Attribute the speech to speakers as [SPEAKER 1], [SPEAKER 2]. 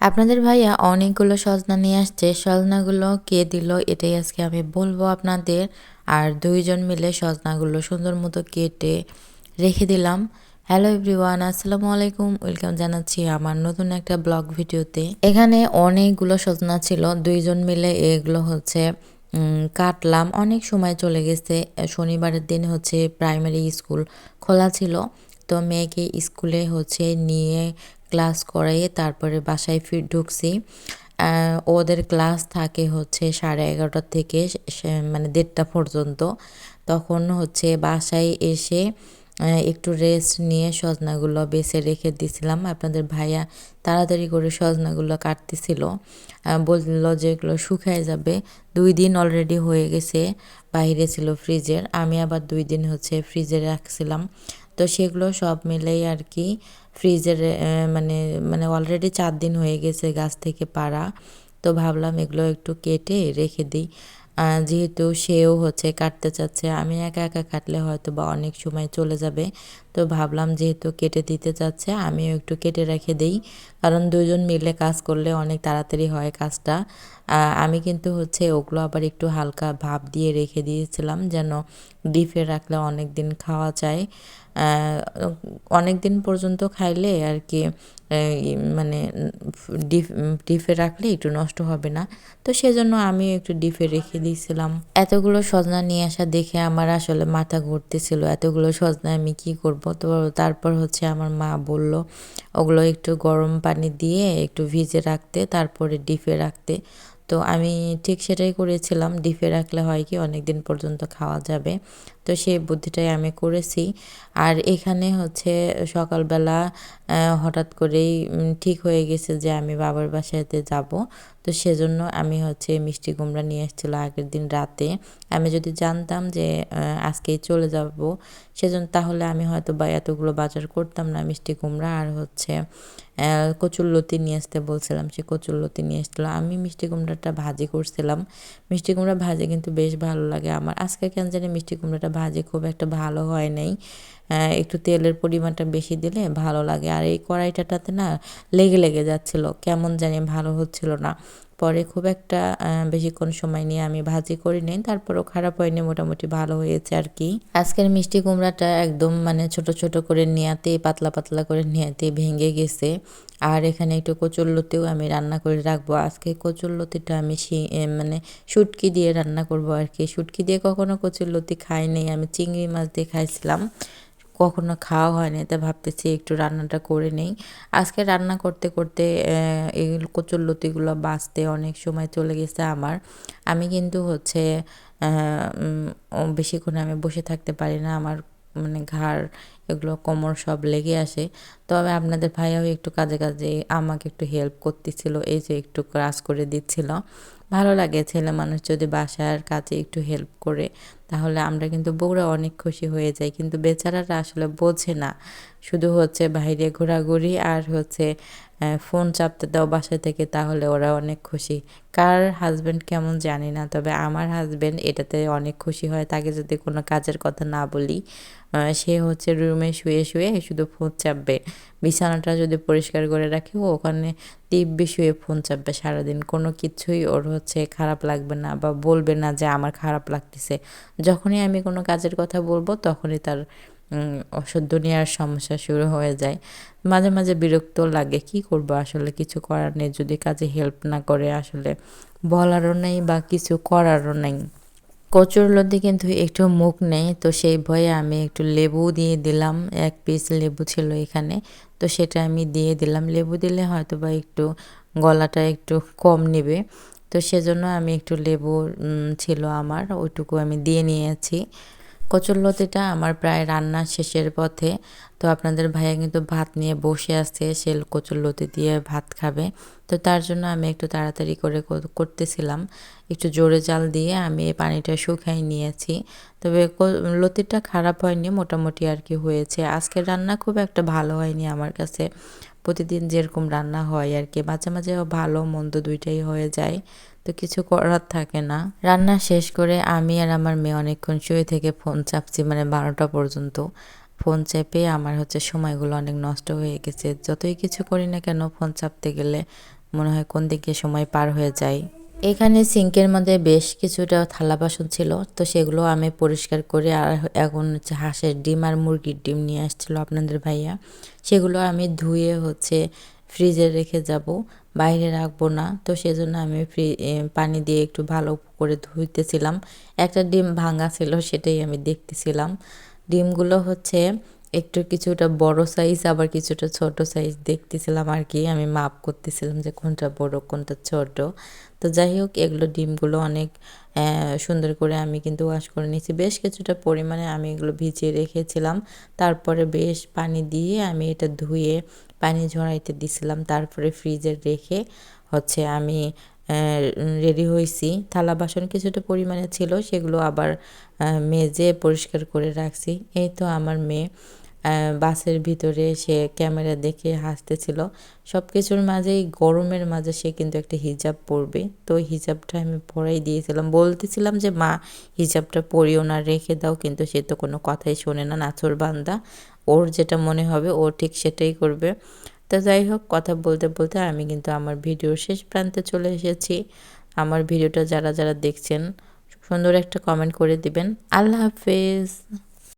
[SPEAKER 1] আপনাদের ভাইয়া অনেকগুলো সজনা নিয়ে আসছে। সজনাগুলো কে দিল এটাই আজকে আমি বলবো আপনাদের। আর ২ জন মিলে সজনাগুলো সুন্দর মতো কেটে রেখে দিলাম। হ্যালো এভরিওয়ান, আসসালামু আলাইকুম। ওয়েলকাম জানাচ্ছি আমার নতুন একটা ব্লগ ভিডিওতে। এখানে অনেকগুলো সজনা ছিল। ২ জন মিলে এগুলো হচ্ছে কাটলাম। অনেক সময় চলে গেছে। শনিবারের দিন হচ্ছে প্রাইমারি স্কুল খোলা ছিল। তো মেয়েকে স্কুলে হচ্ছে নিয়ে ক্লাস করাইয়ে তারপরে বাসায় ঢুকছি। ওদের ক্লাস থাকে হচ্ছে 11:30 থেকে মানে 1:30 পর্যন্ত। তখন হচ্ছে বাসায় এসে একটু রেস্ট নিয়ে সজনাগুলো বেছে রেখে দিয়েছিলাম। আপনাদের ভাইয়া তাড়াতাড়ি করে সজনাগুলো কাটতেছিল। বলল যে এগুলো শুকায় যাবে। ২ দিন অলরেডি হয়ে গেছে, বাইরে ছিল ফ্রিজের। আমি আবার ২ দিন হচ্ছে ফ্রিজে রাখছিলাম। তো সেগুলো সব মিলেই আর কি ফ্রিজের মানে অলরেডি ৪ দিন হয়ে গেছে গাছ থেকে পাড়া। তো ভাবলাম এগুলো একটু কেটে রেখে দিই। যেহেতু সেও হচ্ছে কাটতে চাচ্ছে, আমি একা একা কাটলে হয়তো বা অনেক সময় চলে যাবে। তো ভাবলাম যেহেতু কেটে দিতে চাচ্ছে আমিও একটু কেটে রেখে দিই, কারণ ২ জন মিলে কাজ করলে অনেক তাড়াতাড়ি হয় কাজটা। আমি কিন্তু হচ্ছে ওগুলো আবার একটু হালকা ভাপ দিয়ে রেখে দিয়েছিলাম যেন ডিপে রাখলে অনেক দিন খাওয়া যায়। অনেক দিন পর্যন্ত খাইলে আর কি মানে ডিপে রাখলে একটু নষ্ট হবে না। তো সেজন্য আমি একটু ডিপে রেখে দিয়েছিলাম। এতগুলো সজনা নিয়ে আসা দেখে আমার আসলে মাথা ঘুরতেছিল, এতগুলো সজনা আমি কি করব। তো তারপর হচ্ছে আমার মা বলল ওগুলো একটু গরম পানি দিয়ে একটু ভিজে রাখতে, তারপরে ডিপে রাখতে। তো আমি ঠিক সেটাই করেছিলাম। ডিপে রাখলে হয় কি অনেক দিন পর্যন্ত খাওয়া যাবে। তো সেই বুদ্ধিটাই আমি করেছি। আর এখানে হচ্ছে সকালবেলা হঠাৎ করেই ঠিক হয়ে গেছে যে আমি বাবার বাসাতে যাব। তো সেজন্য আমি হচ্ছে মিষ্টি কুমড়া নিয়ে এসেছিলো আগের দিন রাতে। আমি যদি জানতাম যে আজকেই চলে যাব, সেজন্য তাহলে আমি হয়তো বা এতগুলো বাজার করতাম না। মিষ্টি কুমড়া আর হচ্ছে কচুরলতি নিয়ে আসতে বলছিলাম, সে কচুরলতি নিয়ে এসেছিলো। আমি মিষ্টি কুমড়াটা ভাজি করছিলাম। মিষ্টি কুমড়া ভাজি কিন্তু বেশ ভালো লাগে আমার। আজকে কেন জানি মিষ্টি কুমড়াটা ভাজি খুব একটা ভালো হয় নাই। একটু তেলের পরিমাণটা বেশি দিলে ভালো লাগে। আর এই কড়াইটাতে না লেগে যাচ্ছিল, কেমন জানি ভালো হচ্ছিল না। পরে খুব একটা বেশিক্ষণ সময় নিয়ে আমি ভাজি করি নাই, তারপরেও খারাপ হয়নি, মোটামুটি ভালো হয়েছে আর কি। আজকের মিষ্টি কুমড়াটা একদম মানে ছোট ছোট করে নেয়াতে, পাতলা পাতলা করে নেয়াতে ভেঙে গেছে। আর এখানে একটু কচুরলতিও আমি রান্না করে রাখবো। আজকে কচুরলতিটা আমি মানে শুটকি দিয়ে রান্না করব আর কি। শুটকি দিয়ে কখনো কচুরলতি খাই নাই, আমি চিংড়ি মাছ দিয়ে খাইছিলাম, কখনো খাওয়া হয়নি। তাই ভাবতেছি একটু রান্নাটা করে নেই। আজকে রান্না করতে করতে এই কচুরলতিগুলো বাছতে অনেক সময় চলে গেছে আমার। আমি কিন্তু হচ্ছে বেশিক্ষণ আমি বসে থাকতে পারি না, আমার মানে ঘাড় এগুলো কোমর সব লেগে আসে। তবে আপনাদের ভাইয়াও একটু কাজে কাজে আমাকে একটু হেল্প করতেছিল, এই যে একটু কাজ করে দিচ্ছিল। ভালো লাগে ছেলে মানুষ যদি বাসার কাজে একটু হেল্প করে, তাহলে আমরা কিন্তু বউরা অনেক খুশি হয়ে যাই। কিন্তু বেচারারা আসলে বোঝে না, শুধু হচ্ছে বাইরে ঘোরাঘুরি আর হচ্ছে ফোন চাপতে দাও বাসা থেকে, তাহলে ওরা অনেক খুশি। কার হাজব্যান্ড কেমন জানি না, তবে আমার হাজব্যান্ড এটাতে অনেক খুশি হয়। তাকে যদি কোনো কাজের কথা না বলি, সে হচ্ছে রুমে শুয়ে শুয়ে শুধু ফোন চাপবে। বিছানাটা যদি পরিষ্কার করে রাখি, ও ওখানে দিব্যি শুয়ে ফোন চাপবে সারাদিন। কোনো কিছুই ওর হচ্ছে খারাপ লাগবে না বা বলবে না যে আমার খারাপ লাগতেছে। যখনই আমি কোনো কাজের কথা বলবো তখনই তার দুনিয়ার সমস্যা শুরু হয়ে যায়। মাঝে মাঝে বিরক্ত লাগে, কি করব আসলে, কিছু করার নেই। যদি কাজে হেল্প না করে আসলে বলারও নেই বা কিছু করারও নেই। কচুরলতি কিন্তু একটু মুখ নেই, তো সেই ভয়ে আমি একটু লেবু দিয়ে দিলাম। ১ পিস লেবু ছিল এখানে, তো সেটা আমি দিয়ে দিলাম। লেবু দিলে হয়তো বা একটু গলাটা একটু কম নেবে। তো সেজন্য আমি একটু লেবু ছিল আমার, ওইটুকু আমি দিয়ে নিয়েছি। কচুরলতিটা আমার প্রায় রান্না শেষের পথে। তো আপনাদের ভাইয়া কিন্তু ভাত নিয়ে বসে আছে, সে কচুরলতি দিয়ে ভাত খাবে। তো তার জন্য আমি একটু তাড়াতাড়ি করে করতেছিলাম। একটু জোরে জাল দিয়ে আমি এই পানিটা শুকাই নিয়েছি। তবে লতিটা খারাপ হয়নি, মোটামুটি আর কি হয়েছে। আজকের রান্না খুব একটা ভালো হয়নি আমার কাছে। প্রতিদিন যেরকম রান্না হয় আর কি, মাঝে মাঝে ভালো মন্দ দুইটাই হয়ে যায়। তো কিছু করার থাকে না। রান্না শেষ করে আমি আর আমার মেয়ে অনেকক্ষণ শুয়ে থেকে ফোন চাপছি, মানে ১২টা পর্যন্ত। ফোন চেপে আমার হচ্ছে সময়গুলো অনেক নষ্ট হয়ে গেছে। যতই কিছু করি না কেন ফোন চাপতে গেলে মনে হয় কোন দিকে সময় পার হয়ে যায়। এখানে সিঙ্কের মধ্যে বেশ কিছুটা থালা বাসন ছিল, তো সেগুলো আমি পরিষ্কার করে আর এখন হচ্ছে হাঁসের ডিম আর মুরগির ডিম নিয়ে আসছিল আপনাদের ভাইয়া, সেগুলো আমি ধুয়ে হচ্ছে ফ্রিজে রেখে যাব, বাইরে রাখবো না। তো সেজন্য আমি পানি দিয়ে একটু ভালো করে ধুইতেছিলাম। একটা ডিম ভাঙা ছিল, সেটাই আমি দেখতেছিলাম। ডিমগুলো হচ্ছে একটু কিছুটা বড় সাইজ, আবার কিছুটা ছোট সাইজ দেখতেছিলাম আর কি। আমি মাপ করতেছিলাম যে কোনটা বড় কোনটা ছোট। তো যাই হোক, এগুলো ডিমগুলো অনেক সুন্দর করে আমি কিন্তু ওয়াশ করে নিয়েছি। বেশ কিছুটা পরিমাণে আমি এগুলো ভিজিয়ে রেখেছিলাম। তারপরে বেশ পানি দিয়ে আমি এটা ধুয়ে পানি ঝরাইতে দিছিলাম। তারপরে ফ্রিজে রেখে হচ্ছে আমি রেডি হয়েছি। থালা বাসন কিছুটা পরিমাণে ছিল, সেগুলো আবার মেজে পরিষ্কার করে রাখছি। এই তো আমার মেয়ে বাসের ভিতরে সে ক্যামেরা দেখে হাসতেছিল। সব কিছুর মাঝেই গরমের মাঝে সে কিন্তু একটা হিজাব পরবে, তো হিজাবটা আমি পরাই দিয়েছিলাম। বলতেছিলাম যে মা হিজাবটা পরিও না, রেখে দাও, কিন্তু সে তো কোনো কথাই শোনে না, নাছোড়বান্দা। ওর যেটা মনে হবে ও ঠিক সেটাই করবে। তো যাই হোক, কথা বলতে বলতে আমি কিন্তু আমার ভিডিওর শেষ প্রান্তে চলে এসেছি। আমার ভিডিওটা যারা যারা দেখছেন সুন্দর একটা কমেন্ট করে দিবেন। আল্লাহ হাফেজ।